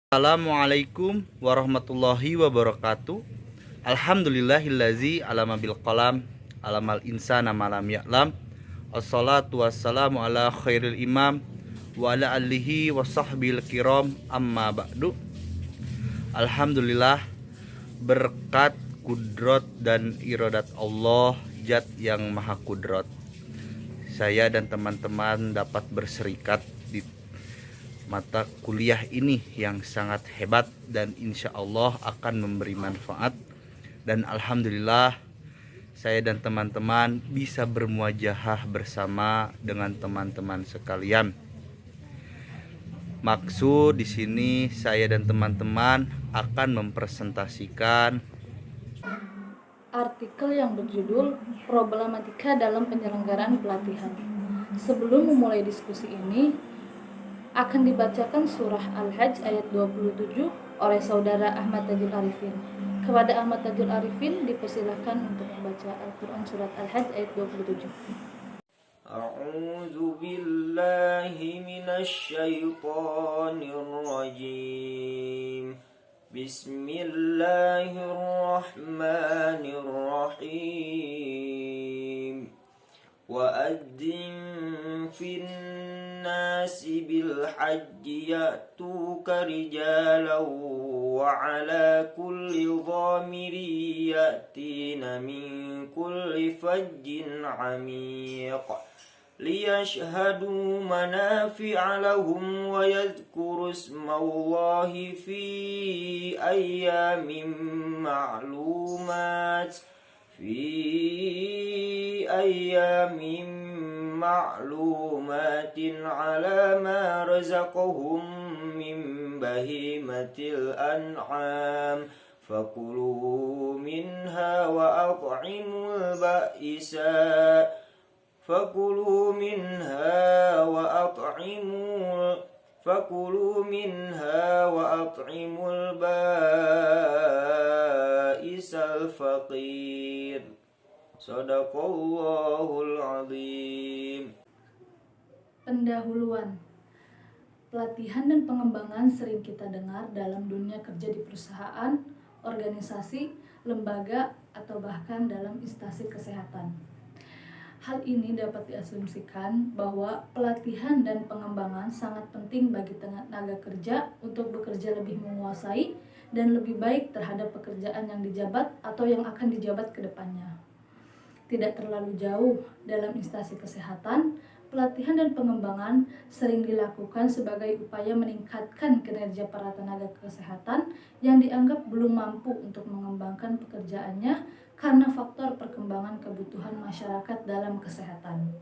Assalamualaikum warahmatullahi wabarakatuh. Alhamdulillahillazi alama bil qalam alamal insana malam ya'lam. Assalatu wassalamu ala khairil imam wa ala alihi wa sahbil kiram amma ba'du. Alhamdulillah, berkat kudrat dan iradat Allah Zat yang maha kudrat, saya dan teman-teman dapat berserikat di mata kuliah ini yang sangat hebat dan insya Allah akan memberi manfaat. Dan alhamdulillah, saya dan teman-teman bisa bermuajahah bersama dengan teman-teman sekalian. Maksud di sini saya dan teman-teman akan mempresentasikan artikel yang berjudul Problematika dalam Penyelenggaraan Pelatihan. Sebelum memulai diskusi ini, akan dibacakan surah Al-Hajj ayat 27 oleh saudara Ahmad Tajul Arifin. Kepada Ahmad Tajul Arifin dipersilakan untuk membaca Al-Quran surat Al-Hajj ayat 27. A'udzu billahi minasy syaithanir rajim. Bismillahirrahmanirrahim. Wa'adzin fin nasi bil hajji ya'tuka rijalan wa ala kulli dhamiri ya'tina min kulli fajjin 'amiq liyashhadu manafi'a lahum wa yadhkuru ismallahi fi ayyamin ma'lumatin ala ma razaqahum min bahimatil an'am fakulu minha wa at'imul ba'isa fakulu minha wa at'imul ba'isal faqir. Shadaqallahul azim. Pendahuluan. Pelatihan dan pengembangan sering kita dengar dalam dunia kerja di perusahaan, organisasi, lembaga, atau bahkan dalam instansi kesehatan. Hal ini dapat diasumsikan bahwa pelatihan dan pengembangan sangat penting bagi tenaga kerja untuk bekerja lebih menguasai dan lebih baik terhadap pekerjaan yang dijabat atau yang akan dijabat ke depannya. Tidak terlalu jauh dalam instansi kesehatan, pelatihan dan pengembangan sering dilakukan sebagai upaya meningkatkan kinerja para tenaga kesehatan yang dianggap belum mampu untuk mengembangkan pekerjaannya karena faktor perkembangan kebutuhan masyarakat dalam kesehatan.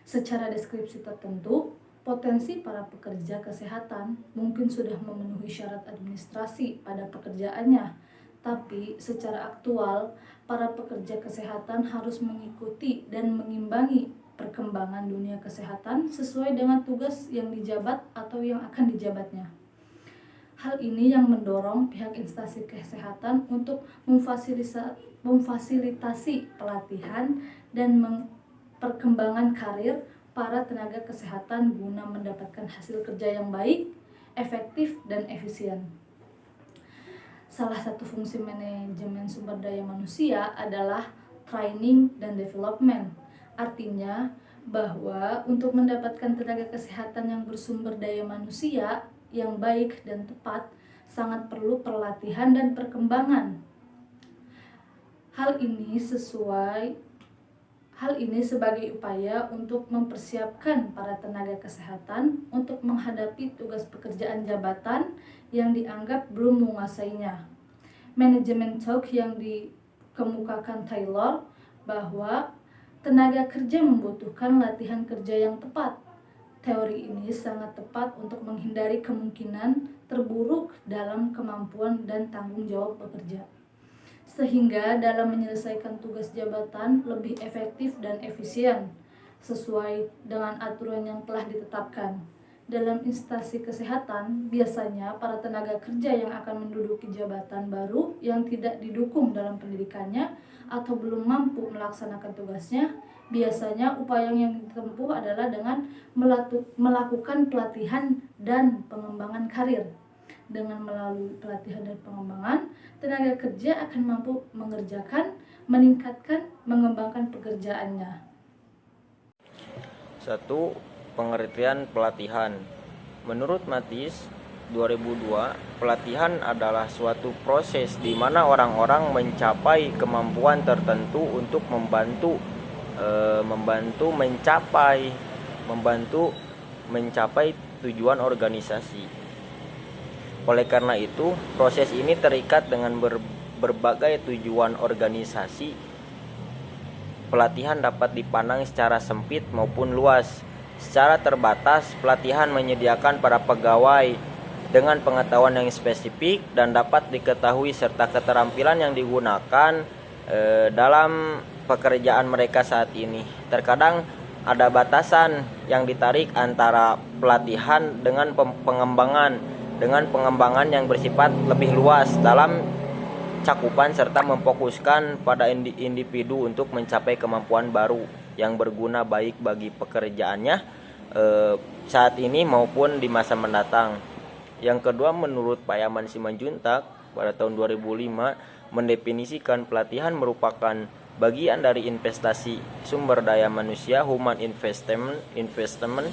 Secara deskripsi tertentu, potensi para pekerja kesehatan mungkin sudah memenuhi syarat administrasi pada pekerjaannya, tapi secara aktual, para pekerja kesehatan harus mengikuti dan mengimbangi perkembangan dunia kesehatan sesuai dengan tugas yang dijabat atau yang akan dijabatnya. Hal ini yang mendorong pihak instansi kesehatan untuk memfasilitasi pelatihan dan perkembangan karir para tenaga kesehatan guna mendapatkan hasil kerja yang baik, efektif, dan efisien. Salah satu fungsi manajemen sumber daya manusia adalah training dan development. Artinya bahwa untuk mendapatkan tenaga kesehatan yang bersumber daya manusia yang baik dan tepat, sangat perlu pelatihan dan perkembangan. Hal ini sebagai upaya untuk mempersiapkan para tenaga kesehatan untuk menghadapi tugas pekerjaan jabatan yang dianggap belum menguasainya. Manajemen talk yang dikemukakan Taylor bahwa tenaga kerja membutuhkan latihan kerja yang tepat. Teori ini sangat tepat untuk menghindari kemungkinan terburuk dalam kemampuan dan tanggung jawab pekerja, sehingga dalam menyelesaikan tugas jabatan lebih efektif dan efisien sesuai dengan aturan yang telah ditetapkan. Dalam instansi kesehatan, biasanya para tenaga kerja yang akan menduduki jabatan baru yang tidak didukung dalam pendidikannya atau belum mampu melaksanakan tugasnya, biasanya upaya yang ditempuh adalah dengan melakukan pelatihan dan pengembangan karir. Dengan melalui pelatihan dan pengembangan, tenaga kerja akan mampu mengerjakan, meningkatkan, mengembangkan pekerjaannya. 1. Pengertian pelatihan. Menurut Matis 2002, pelatihan adalah suatu proses di mana orang-orang mencapai kemampuan tertentu untuk membantu mencapai tujuan organisasi. Oleh karena itu, proses ini terikat dengan berbagai tujuan organisasi. Pelatihan dapat dipandang secara sempit maupun luas. Secara terbatas, pelatihan menyediakan para pegawai dengan pengetahuan yang spesifik dan dapat diketahui serta keterampilan yang digunakan dalam pekerjaan mereka saat ini. Terkadang ada batasan yang ditarik antara pelatihan dengan pengembangan yang bersifat lebih luas dalam cakupan serta memfokuskan pada individu untuk mencapai kemampuan baru yang berguna baik bagi pekerjaannya saat ini maupun di masa mendatang. Yang kedua, menurut Payaman Simanjuntak pada tahun 2005 mendefinisikan pelatihan merupakan bagian dari investasi sumber daya manusia human investment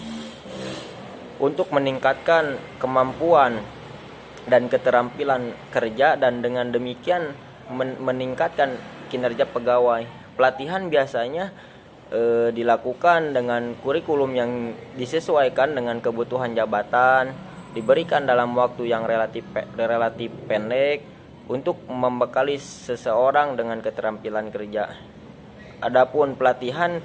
untuk meningkatkan kemampuan dan keterampilan kerja dan dengan demikian meningkatkan kinerja pegawai. Pelatihan biasanya dilakukan dengan kurikulum yang disesuaikan dengan kebutuhan jabatan, diberikan dalam waktu yang relatif pendek untuk membekali seseorang dengan keterampilan kerja. Adapun pelatihan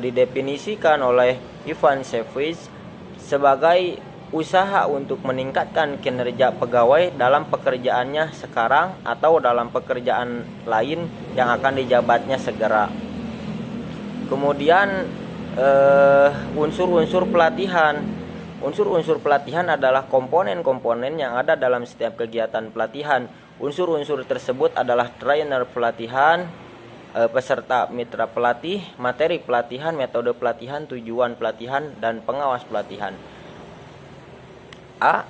didefinisikan oleh Ivan Shevich sebagai usaha untuk meningkatkan kinerja pegawai dalam pekerjaannya sekarang atau dalam pekerjaan lain yang akan dijabatnya segera. Kemudian unsur-unsur pelatihan. Unsur-unsur pelatihan adalah komponen-komponen yang ada dalam setiap kegiatan pelatihan. Unsur-unsur tersebut adalah trainer pelatihan, peserta mitra pelatih, materi pelatihan, metode pelatihan, tujuan pelatihan, dan pengawas pelatihan. A.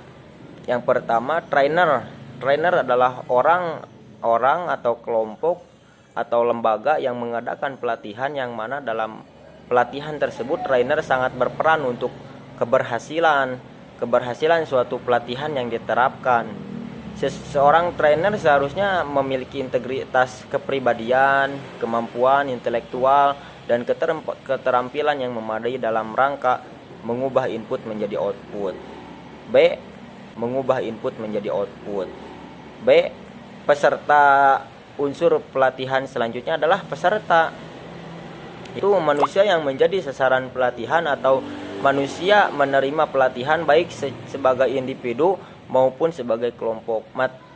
Yang pertama, trainer. Trainer adalah orang atau kelompok atau lembaga yang mengadakan pelatihan yang mana dalam pelatihan tersebut trainer sangat berperan untuk keberhasilan suatu pelatihan yang diterapkan. Seorang trainer seharusnya memiliki integritas kepribadian, kemampuan intelektual, dan keterampilan yang memadai dalam rangka mengubah input menjadi output. B. Mengubah input menjadi output. B. Peserta. Unsur pelatihan selanjutnya adalah peserta. Itu manusia yang menjadi sasaran pelatihan atau manusia menerima pelatihan baik sebagai individu maupun sebagai kelompok.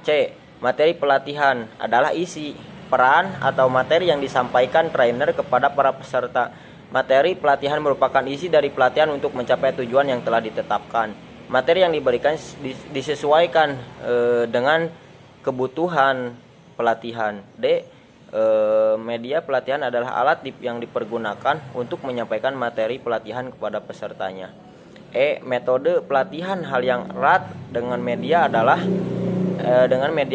C. Materi pelatihan adalah isi, peran, atau materi yang disampaikan trainer kepada para peserta. Materi pelatihan merupakan isi dari pelatihan untuk mencapai tujuan yang telah ditetapkan. Materi yang diberikan disesuaikan dengan kebutuhan pelatihan. D. Media pelatihan adalah alat yang dipergunakan untuk menyampaikan materi pelatihan kepada pesertanya. E. Metode pelatihan. Hal yang erat dengan media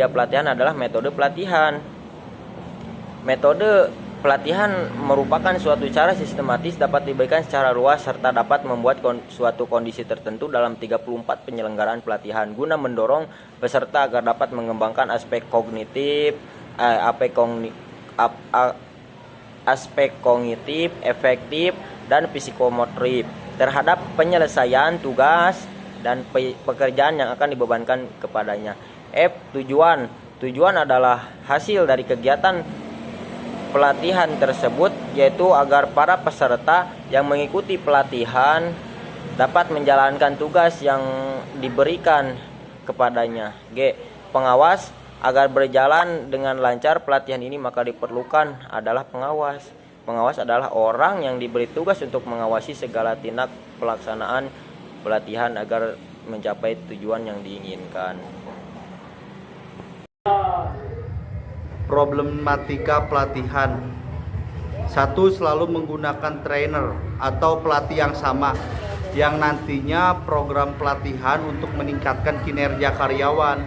pelatihan adalah metode pelatihan. Metode pelatihan merupakan suatu cara sistematis dapat diberikan secara luas serta dapat membuat suatu kondisi tertentu dalam 34 penyelenggaraan pelatihan guna mendorong peserta agar dapat mengembangkan aspek kognitif, efektif, dan psikomotorik terhadap penyelesaian tugas dan pekerjaan yang akan dibebankan kepadanya. F. Tujuan. Tujuan adalah hasil dari kegiatan pelatihan tersebut, yaitu agar para peserta yang mengikuti pelatihan dapat menjalankan tugas yang diberikan kepadanya. G. Pengawas. Agar berjalan dengan lancar pelatihan ini maka diperlukan adalah pengawas. Pengawas adalah orang yang diberi tugas untuk mengawasi segala tindak pelaksanaan pelatihan agar mencapai tujuan yang diinginkan. Problematika pelatihan. 1. Selalu menggunakan trainer atau pelatih yang sama. yang nantinya program pelatihan untuk meningkatkan kinerja karyawan.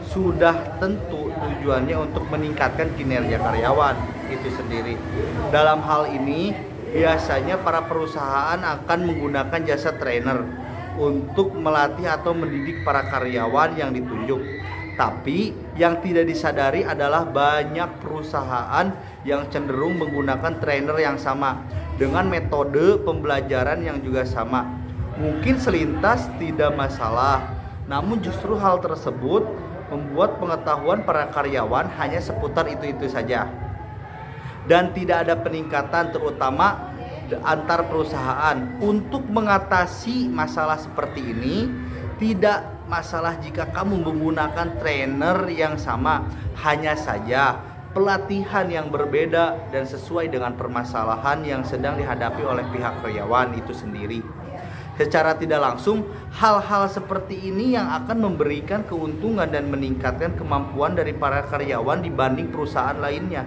Sudah tentu tujuannya untuk meningkatkan kinerja karyawan itu sendiri. Dalam hal ini biasanya para perusahaan akan menggunakan jasa trainer untuk melatih atau mendidik para karyawan yang ditunjuk. Tapi yang tidak disadari adalah banyak perusahaan yang cenderung menggunakan trainer yang sama dengan metode pembelajaran yang juga sama. Mungkin selintas tidak masalah, namun justru hal tersebut membuat pengetahuan para karyawan hanya seputar itu-itu saja. Dan tidak ada peningkatan terutama antar perusahaan. Untuk mengatasi masalah seperti ini, tidak masalah jika kamu menggunakan trainer yang sama, hanya saja pelatihan yang berbeda dan sesuai dengan permasalahan yang sedang dihadapi oleh pihak karyawan itu sendiri. Secara tidak langsung, hal-hal seperti ini yang akan memberikan keuntungan dan meningkatkan kemampuan dari para karyawan dibanding perusahaan lainnya.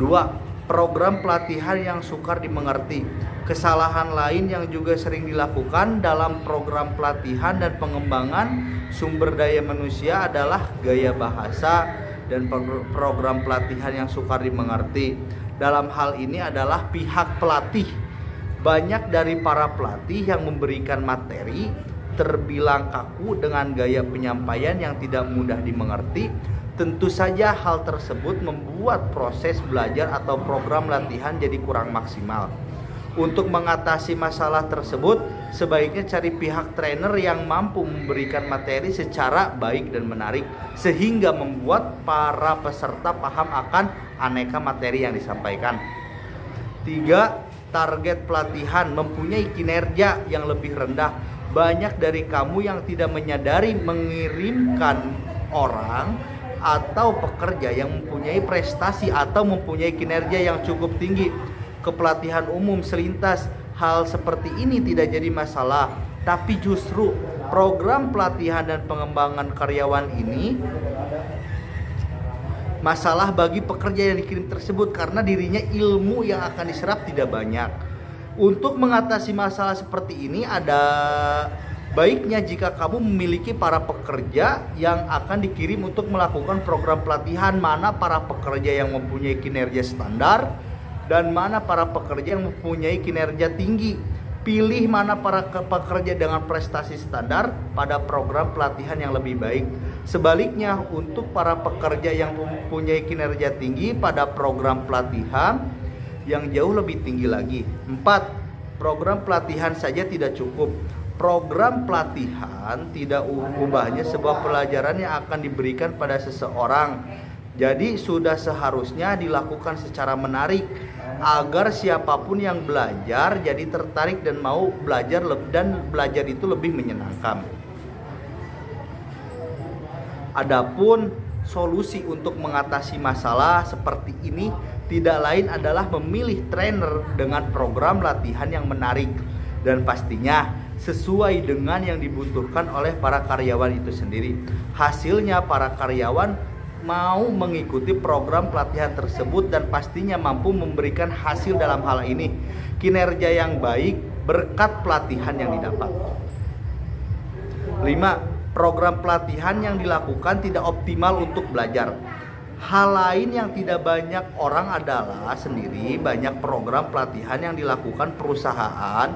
2. Program pelatihan yang sukar dimengerti. Kesalahan lain yang juga sering dilakukan dalam program pelatihan dan pengembangan sumber daya manusia adalah gaya bahasa dan program pelatihan yang sukar dimengerti. Dalam hal ini adalah pihak pelatih. Banyak dari para pelatih yang memberikan materi terbilang kaku dengan gaya penyampaian yang tidak mudah dimengerti. Tentu saja hal tersebut membuat proses belajar atau program latihan jadi kurang maksimal. Untuk mengatasi masalah tersebut, sebaiknya cari pihak trainer yang mampu memberikan materi secara baik dan menarik, sehingga membuat para peserta paham akan aneka materi yang disampaikan. 3. Target pelatihan mempunyai kinerja yang lebih rendah. Banyak dari kamu yang tidak menyadari mengirimkan orang atau pekerja yang mempunyai prestasi atau mempunyai kinerja yang cukup tinggi ke pelatihan umum selintas. Hal seperti ini tidak jadi masalah, tapi justru program pelatihan dan pengembangan karyawan ini masalah bagi pekerja yang dikirim tersebut karena dirinya ilmu yang akan diserap tidak banyak. Untuk mengatasi masalah seperti ini, ada baiknya jika kamu memiliki para pekerja yang akan dikirim untuk melakukan program pelatihan, mana para pekerja yang mempunyai kinerja standar dan mana para pekerja yang mempunyai kinerja tinggi. Pilih mana para pekerja dengan prestasi standar pada program pelatihan yang lebih baik. Sebaliknya, untuk para pekerja yang mempunyai kinerja tinggi pada program pelatihan yang jauh lebih tinggi lagi. 4. Program pelatihan saja tidak cukup. Program pelatihan tidak ubahnya sebuah pelajaran yang akan diberikan pada seseorang. Jadi sudah seharusnya dilakukan secara menarik agar siapapun yang belajar jadi tertarik dan mau belajar, dan belajar itu lebih menyenangkan. Adapun solusi untuk mengatasi masalah seperti ini tidak lain adalah memilih trainer dengan program latihan yang menarik dan pastinya sesuai dengan yang dibutuhkan oleh para karyawan itu sendiri. Hasilnya para karyawan mau mengikuti program pelatihan tersebut dan pastinya mampu memberikan hasil dalam hal ini, kinerja yang baik berkat pelatihan yang didapat. 5. Program pelatihan yang dilakukan tidak optimal untuk belajar. Hal lain yang tidak banyak orang adalah sendiri banyak program pelatihan yang dilakukan perusahaan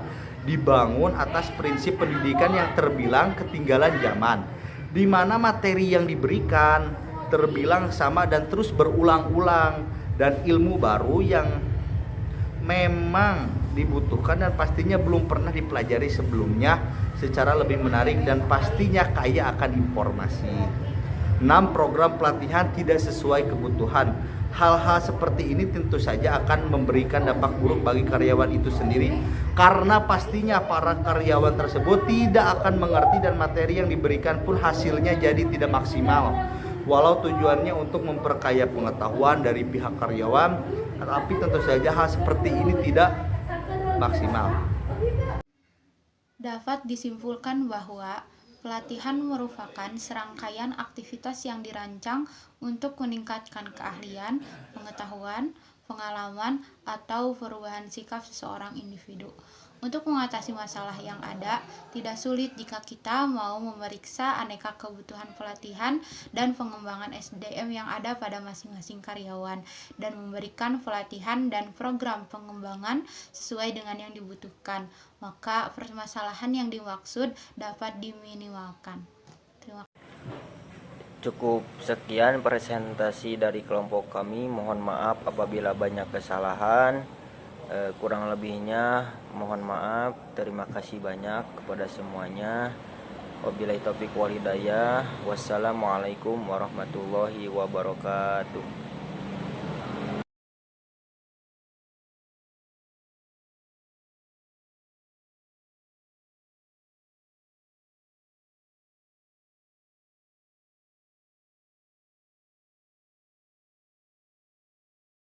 dibangun atas prinsip pendidikan yang terbilang ketinggalan zaman, di mana materi yang diberikan terbilang sama dan terus berulang-ulang, dan ilmu baru yang memang dibutuhkan dan pastinya belum pernah dipelajari sebelumnya secara lebih menarik dan pastinya kaya akan informasi. 6. Program pelatihan tidak sesuai kebutuhan. Hal-hal seperti ini tentu saja akan memberikan dampak buruk bagi karyawan itu sendiri, karena pastinya para karyawan tersebut tidak akan mengerti dan materi yang diberikan pun hasilnya jadi tidak maksimal. Walau tujuannya untuk memperkaya pengetahuan dari pihak karyawan, tapi tentu saja hal seperti ini tidak maksimal. Dapat disimpulkan bahwa pelatihan merupakan serangkaian aktivitas yang dirancang untuk meningkatkan keahlian, pengetahuan, pengalaman, atau perubahan sikap seseorang individu. Untuk mengatasi masalah yang ada, tidak sulit jika kita mau memeriksa aneka kebutuhan pelatihan dan pengembangan SDM yang ada pada masing-masing karyawan dan memberikan pelatihan dan program pengembangan sesuai dengan yang dibutuhkan. Maka permasalahan yang dimaksud dapat diminimalkan. Terima kasih. Cukup sekian presentasi dari kelompok kami. Mohon maaf apabila banyak kesalahan. Kurang lebihnya mohon maaf. Terima kasih banyak kepada semuanya. Wabillahi taufiq wal hidayah. Wassalamualaikum warahmatullahi wabarakatuh.